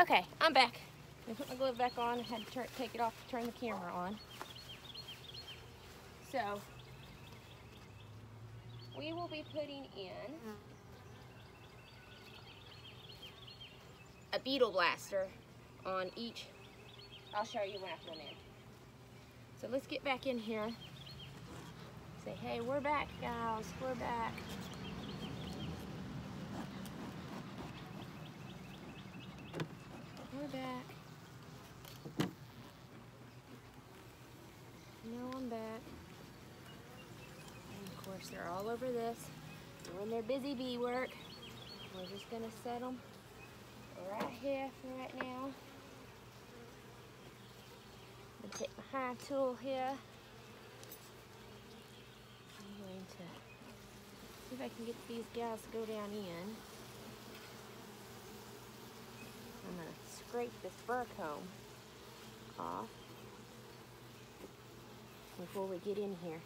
Okay, I'm back. I put my glove back on. I had to take it off to turn the camera on. So, we will be putting in a beetle blaster on each. I'll show you when I put them in. So let's get back in here. Say, hey, we're back, guys. We're back. We're back. No, I'm back. And of course, they're all over this. Doing their busy bee work. We're just gonna set them right here for right now. I'm gonna take my Hive tool here. I'm going to see if I can get these gals to go down in. I'm gonna scrape this fur comb off before we get in here.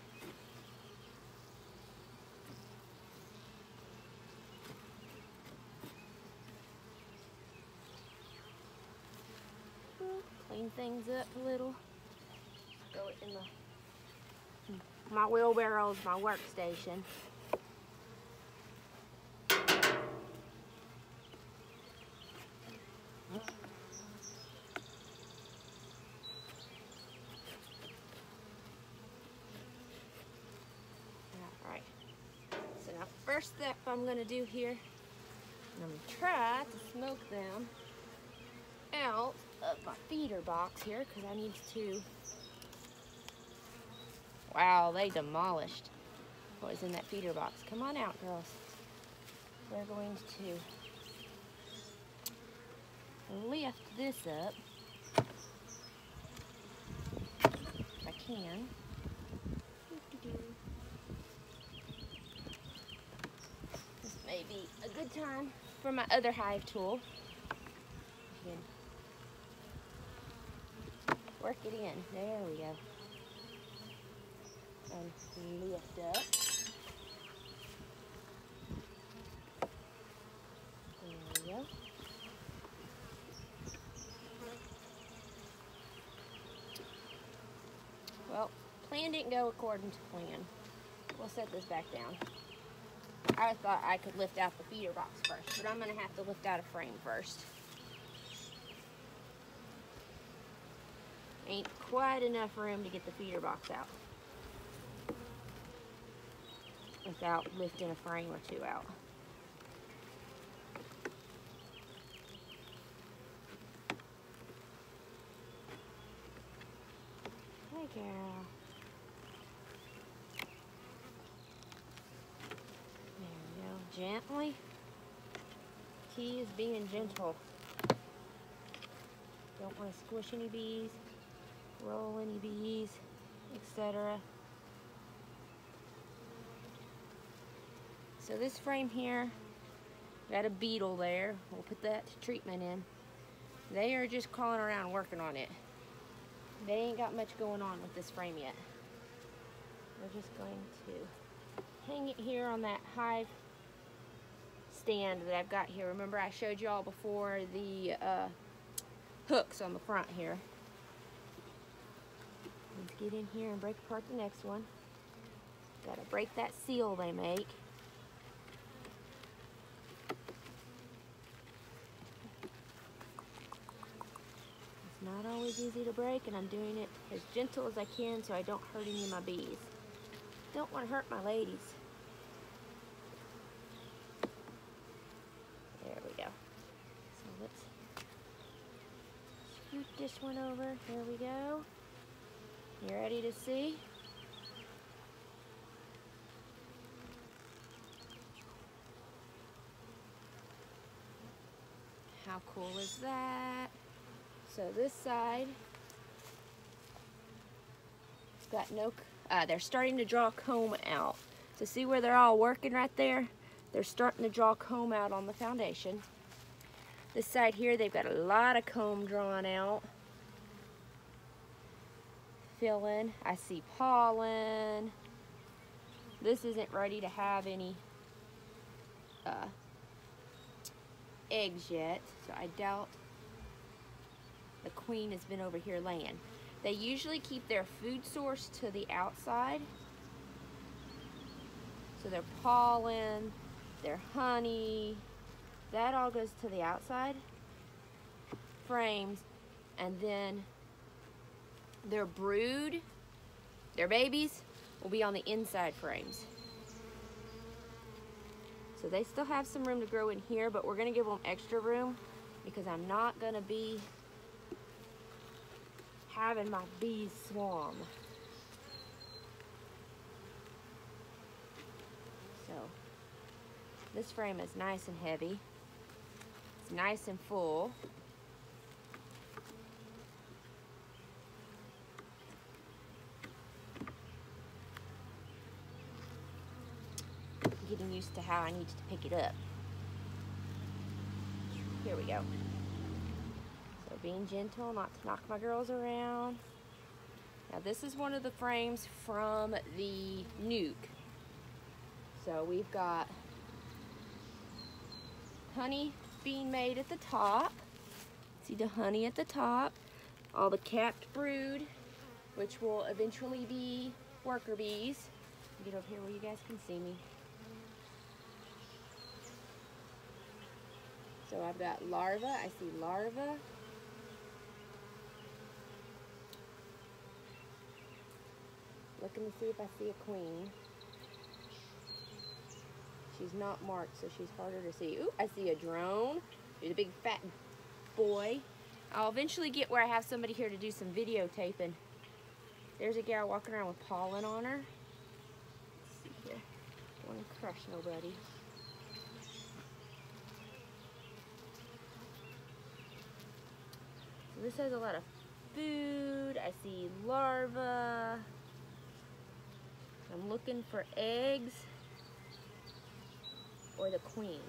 Clean things up a little. Go in my wheelbarrow's my workstation. Alright. So now first step I'm gonna do here, I'm gonna try to smoke them out of my feeder box here because I need to. Wow, they demolished what was in that feeder box. Come on out, girls. We're going to lift this up if I can. This may be a good time for my other Hive tool. Work it in. There we go. And lift up. There we go. Well, plan didn't go according to plan. We'll set this back down. I thought I could lift out the feeder box first, but I'm going to have to lift out a frame first. Ain't quite enough room to get the feeder box out without lifting a frame or two out. Hey, girl. There we go. Gently. Key is being gentle. Don't want to squish any bees, roll any bees, etc. So this frame here, got a beetle there. We'll put that treatment in. They are just crawling around working on it. They ain't got much going on with this frame yet. We're just going to hang it here on that Hive stand that I've got here. Remember I showed you all before the hooks on the front here. Let's get in here and break apart the next one. Got to break that seal they make. Not always easy to break, and I'm doing it as gentle as I can so I don't hurt any of my bees. Don't want to hurt my ladies. There we go. So let's scoot this one over. There we go. You ready to see? How cool is that? So this side, it's got no, they're starting to draw comb out. So see where they're all working right there? They're starting to draw comb out on the foundation. This side here, they've got a lot of comb drawn out. Fill in. I see pollen. This isn't ready to have any eggs yet, so I doubt the queen has been over here laying. They usually keep their food source to the outside. So their pollen, their honey, that all goes to the outside frames, and then their brood, their babies, will be on the inside frames. So they still have some room to grow in here, but we're gonna give them extra room because I'm not gonna be having my bees swarm. So this frame is nice and heavy. It's nice and full. Getting used to how I need to pick it up. Here we go. So being gentle, not to knock my girls around. Now this is one of the frames from the nuke. So we've got honey being made at the top. See the honey at the top. All the capped brood, which will eventually be worker bees. Get over here where you guys can see me. So I've got larvae, I see larvae. Looking to see if I see a queen. She's not marked, so she's harder to see. Ooh, I see a drone. There's a big fat boy. I'll eventually get where I have somebody here to do some videotaping. There's a gal walking around with pollen on her. Let's see here. Don't want to crush nobody. This has a lot of food. I see larvae. I'm looking for eggs or the queen.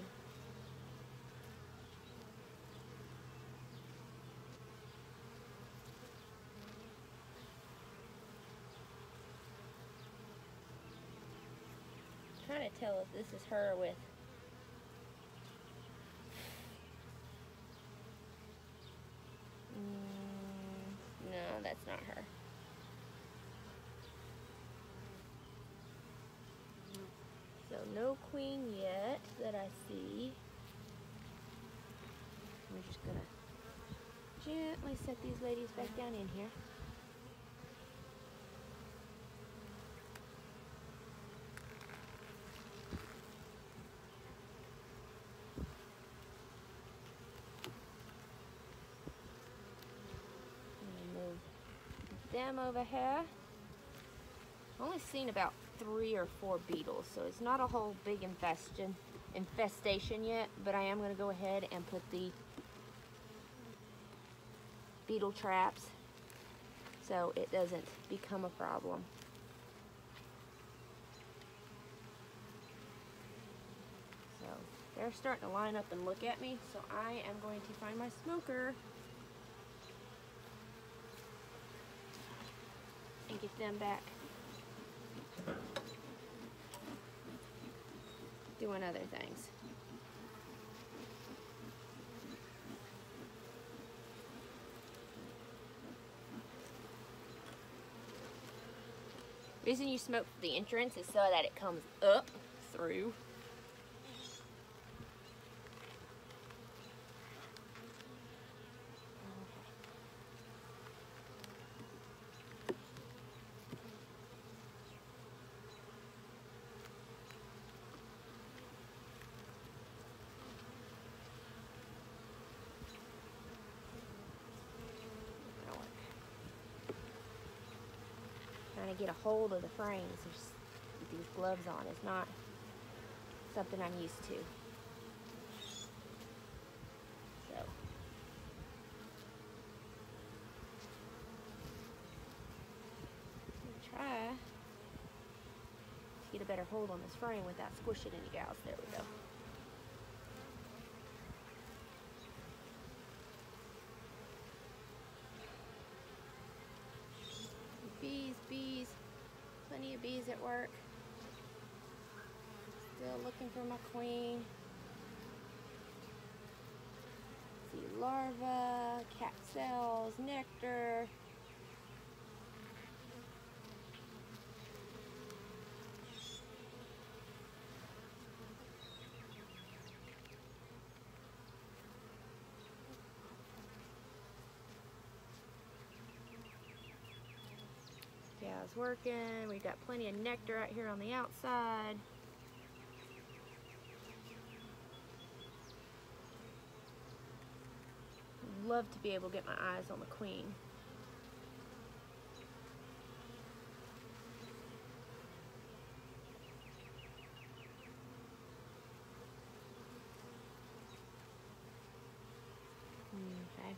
I'm trying to tell if this is her with no, that's not her. So no queen yet that I see. We're just gonna gently set these ladies back down in here. Them over here. I've only seen about 3 or 4 beetles, so it's not a whole big infestation yet, but I am going to go ahead and put the beetle traps so it doesn't become a problem. So they're starting to line up and look at me, so I am going to find my smoker and get them back doing other things. The reason you smoke the entrance is so that it comes up through. Trying to get a hold of the frames with these gloves on is not something I'm used to. So try to get a better hold on this frame without squishing any gals. There we go. Bees, plenty of bees at work. Still looking for my queen. see, larva, cat cells, nectar. Yeah, it's working. We got plenty of nectar out here on the outside. Love to be able to get my eyes on the queen. Okay.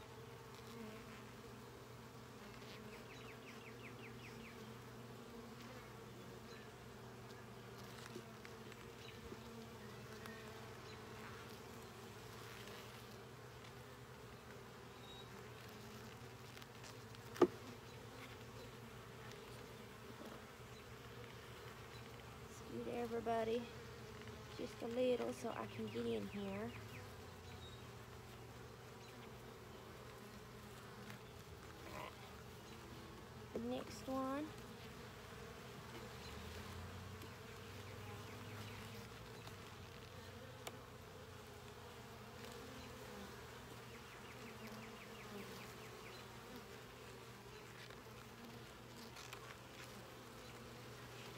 Scoot everybody just a little so I can get in here. The next one.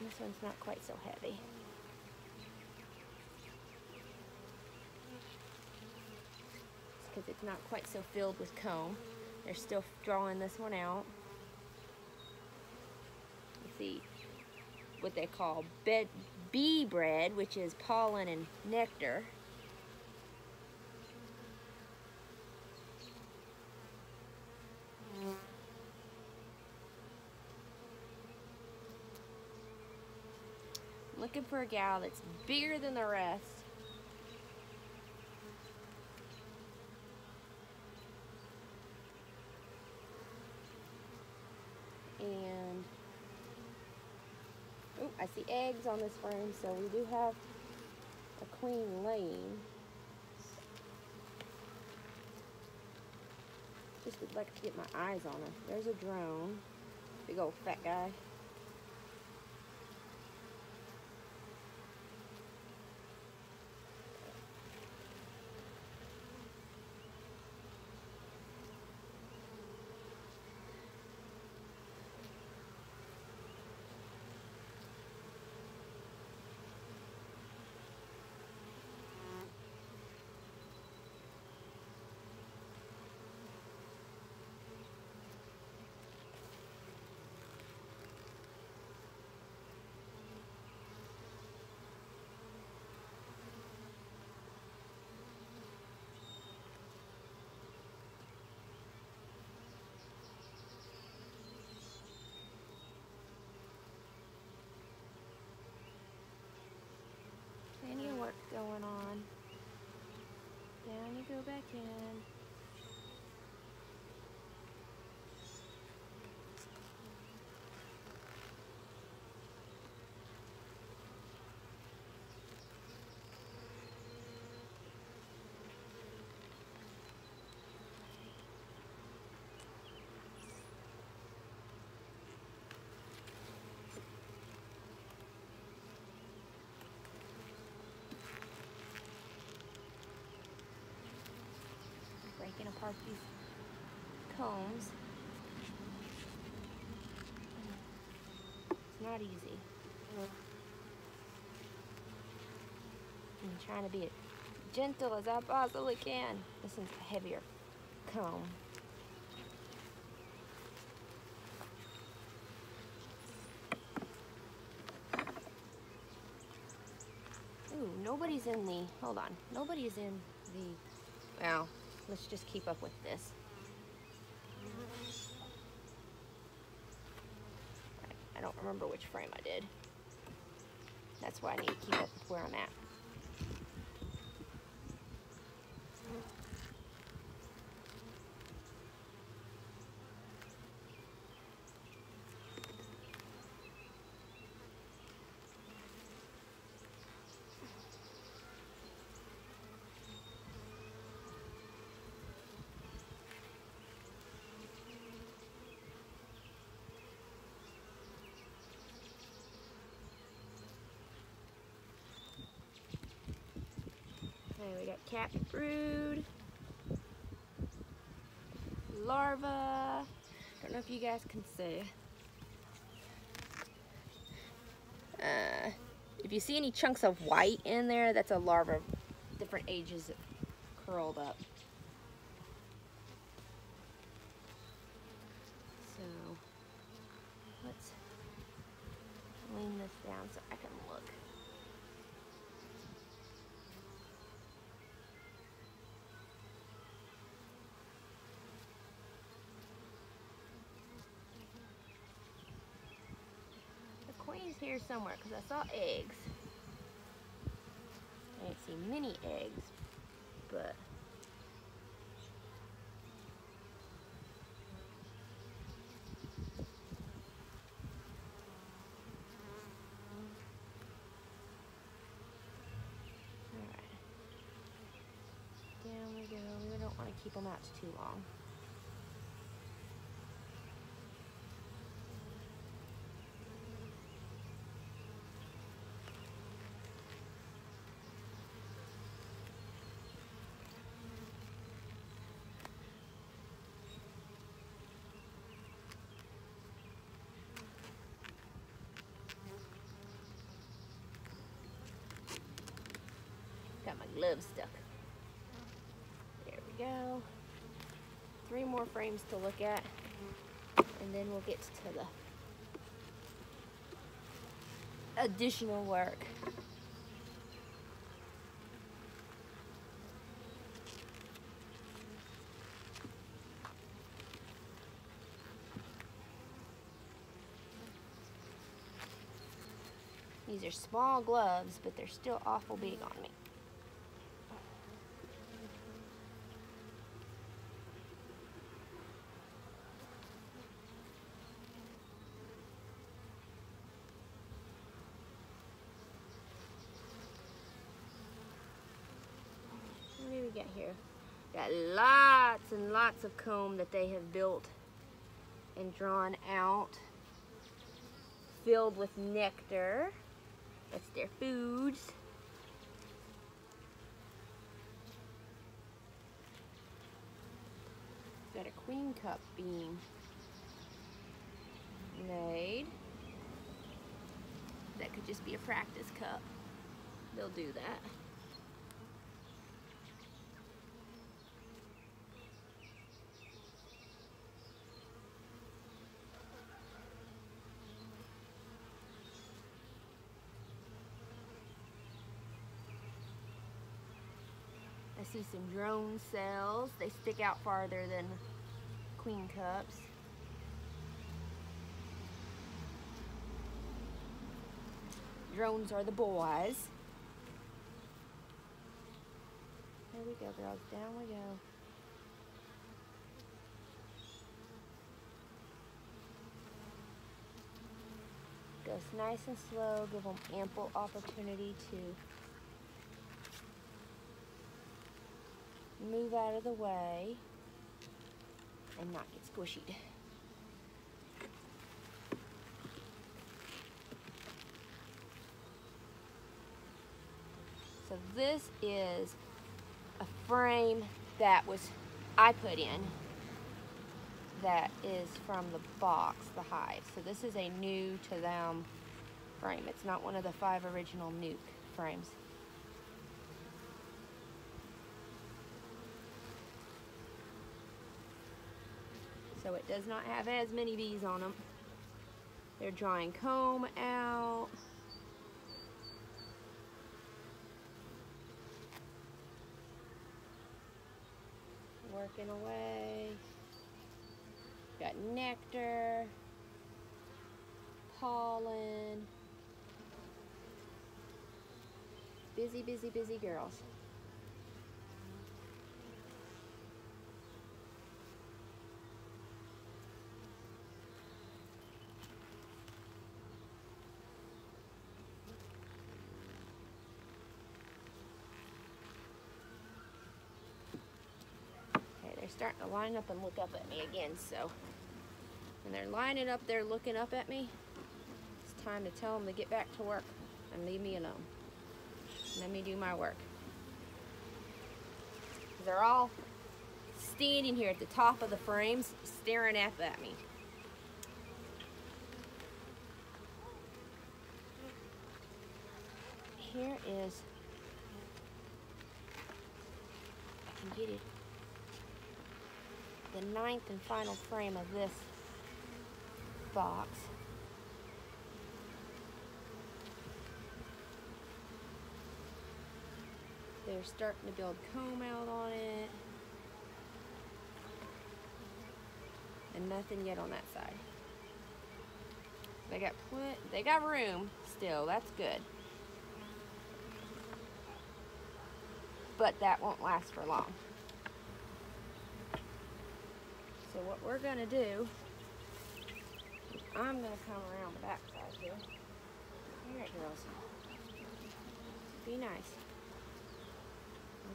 This one's not quite so heavy. It's because it's not quite so filled with comb. They're still drawing this one out. You see what they call bee bread, which is pollen and nectar. Looking for a gal that's bigger than the rest. And oh, I see eggs on this frame, so we do have a queen laying. Just would like to get my eyes on her. There's a drone, big old fat guy. Plenty of work going on. Down you go back in. Breaking apart these combs. It's not easy. I'm trying to be as gentle as I possibly can. This is a heavier comb. Ooh, nobody's in the, hold on, nobody's in the, well, let's just keep up with this. I don't remember which frame I did. That's why I need to keep up with where I'm at. Got capped brood, larva. Don't know if you guys can see. If you see any chunks of white in there, that's a larva of different ages curled up. So let's lean this down so I can look. Queen's here somewhere because I saw eggs. I didn't see many eggs, but alright. Down we go. We don't want to keep them out too long. Got my glove stuck. There we go. 3 more frames to look at, and then we'll get to the additional work. These are small gloves, but they're still awful big on me. What do we got here? Got lots and lots of comb that they have built and drawn out, filled with nectar. That's their foods. Got a queen cup being made. That could just be a practice cup. They'll do that. I see some drone cells. They stick out farther than queen cups. Drones are the boys. There we go, girls. Down we go. Goes nice and slow. Give them ample opportunity to move out of the way and not get squishy. So this is a frame that I put in that is from the box, the Hive. So this is a new to them frame. It's not one of the 5 original Nuke frames. So it does not have as many bees on them. They're drawing comb out. Working away. Got nectar, pollen. Busy, busy, busy girls. They're starting to line up and look up at me again, so when they're lining up there looking up at me, it's time to tell them to get back to work and leave me alone. Let me do my work. they're all standing here at the top of the frames staring up at me. Here is, I can get it, the 9th and final frame of this box. They're starting to build comb out on it. And nothing yet on that side. They got room still, that's good. But that won't last for long. So what we're gonna do, I'm gonna come around the back side here. All right, girls. Be nice.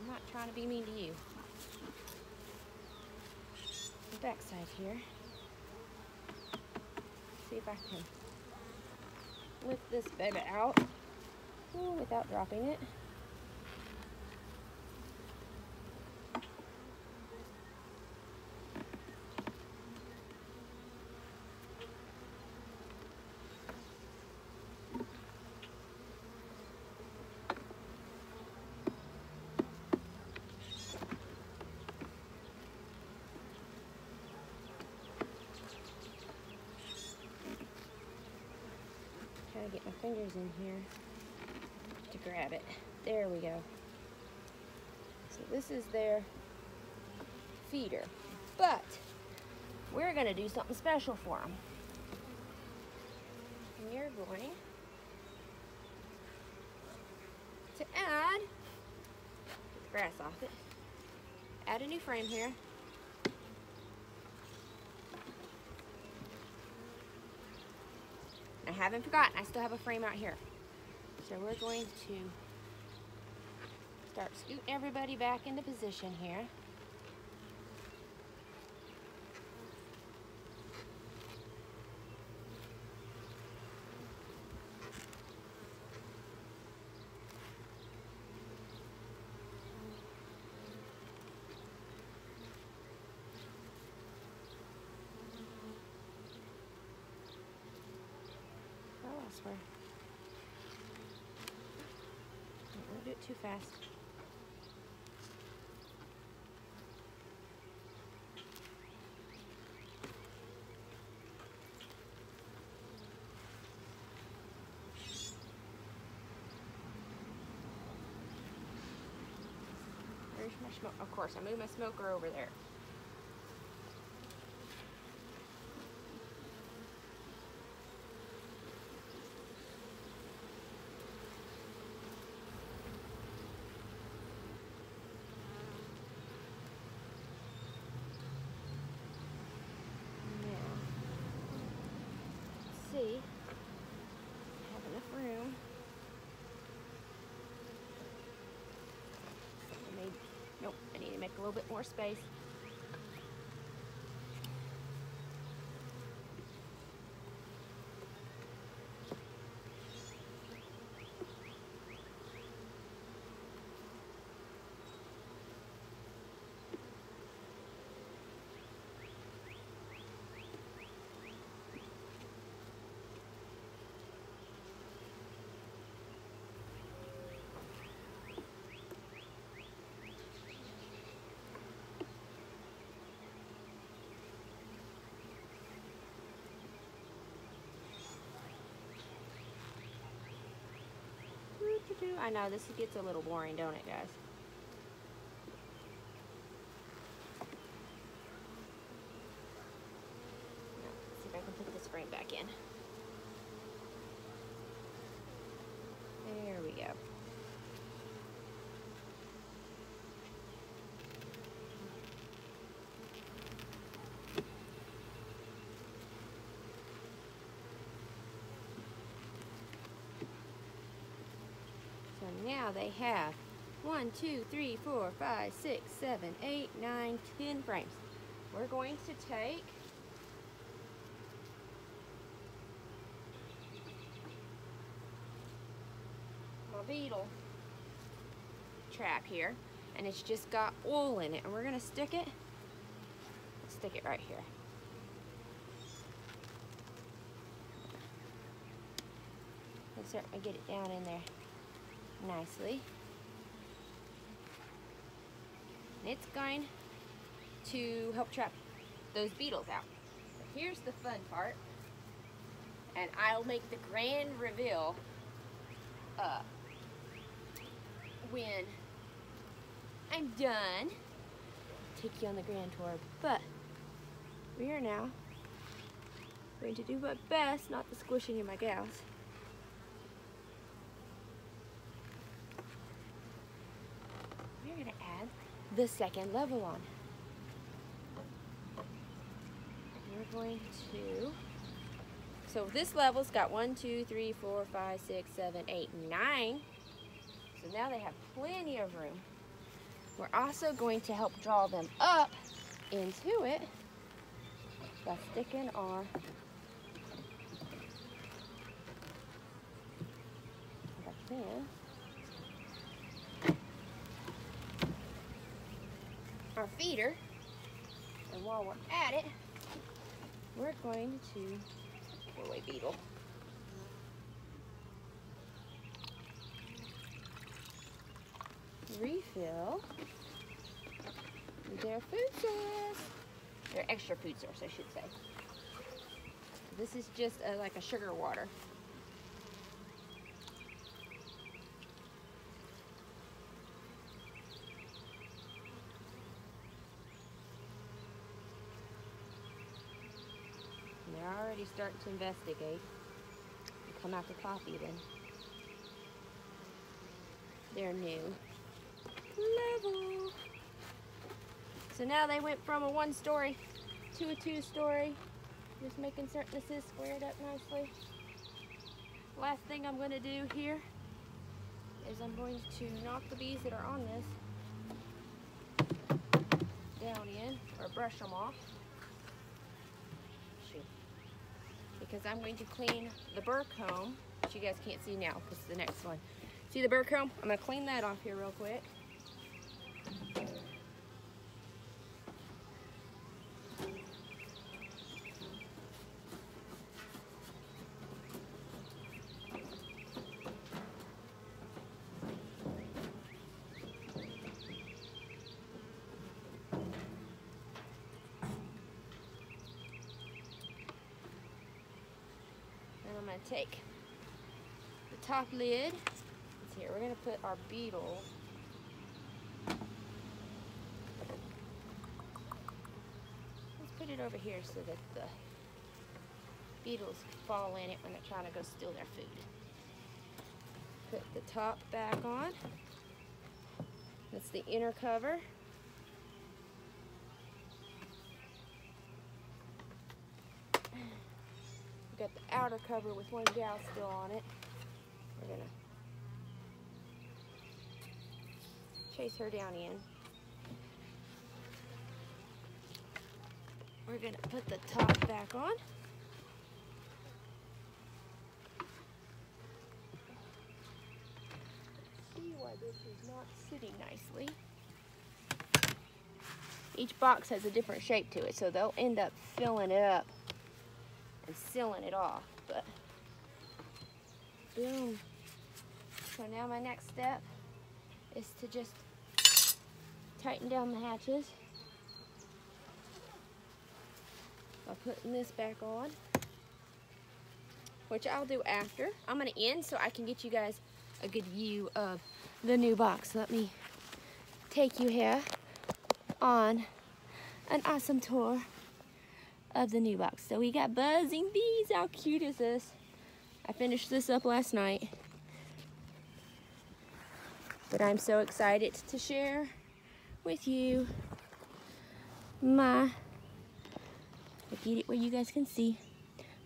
I'm not trying to be mean to you. The back side here. See if I can lift this baby out without dropping it. Try to get my fingers in here to grab it. There we go. So this is their feeder, but we're gonna do something special for them. And you're going to add, get the grass off it, add a new frame here. I haven't forgotten, I still have a frame out here. So we're going to start scooting everybody back into position here. Swear. Don't do it too fast. Where's my smoke? Of course, I moved my smoker over there. See, I have enough room. Nope, I need to make a little bit more space. I know, this gets a little boring, don't it, guys? Let's see if I can put this frame back in. There we go. So now they have 1, 2, 3, 4, 5, 6, 7, 8, 9, 10 frames. We're going to take my beetle trap here, and it's just got oil in it, and we're gonna stick it right here. And certainly get it down in there nicely. And it's going to help trap those beetles out. But here's the fun part, and I'll make the grand reveal when I'm done. Take you on the grand tour, but we are now going to do my best not to squish any of my gals. We're going to add the second level on. We're going to, so this level's got 1, 2, 3, 4, 5, 6, 7, 8, 9. So now they have plenty of room. We're also going to help draw them up into it by sticking our feeder, and while we're at it, we're going to go away, beetle. Refill their food source, their extra food source, I should say. This is just like a sugar water. And they're already starting to investigate and come out the top even. They're new level. So now they went from a 1-story to a 2-story. Just making certain this is squared up nicely. Last thing I'm going to do here is I'm going to knock the bees that are on this down in, or brush them off. Shoot. Because I'm going to clean the burr comb, which you guys can't see now because it's the next one. See the burr comb? I'm going to clean that off here real quick. And I'm going to take the top lid. Here, we're going to put our beetle put it over here so that the beetles fall in it when they're trying to go steal their food. Put the top back on. That's the inner cover. We've got the outer cover with one gal still on it. We're gonna chase her down in. We're gonna put the top back on. See why this is not sitting nicely. Each box has a different shape to it, so they'll end up filling it up and sealing it off, but boom. So now my next step is to just tighten down the hatches by putting this back on, which I'll do after. I'm going to end so I can get you guys a good view of the new box. Let me take you here on an awesome tour of the new box. So we got buzzing bees. How cute is this? I finished this up last night, but I'm so excited to share with you my, get it where you guys can see,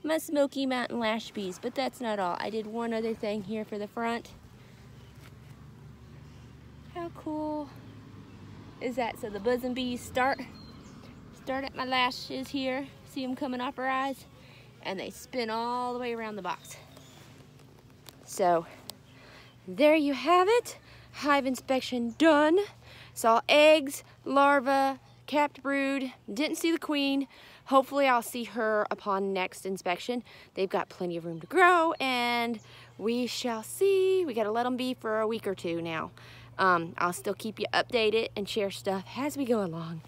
my Smoky Mountain Lash Bees. But that's not all. I did one other thing here for the front. How cool is that? So the buzzing bees start at my lashes here. See them coming off her eyes, and they spin all the way around the box. So there you have it. Hive inspection done. Saw eggs, larvae, capped brood. Didn't see the queen. Hopefully I'll see her upon next inspection. They've got plenty of room to grow, and we shall see. We gotta let them be for a week or two now. I'll still keep you updated and share stuff as we go along.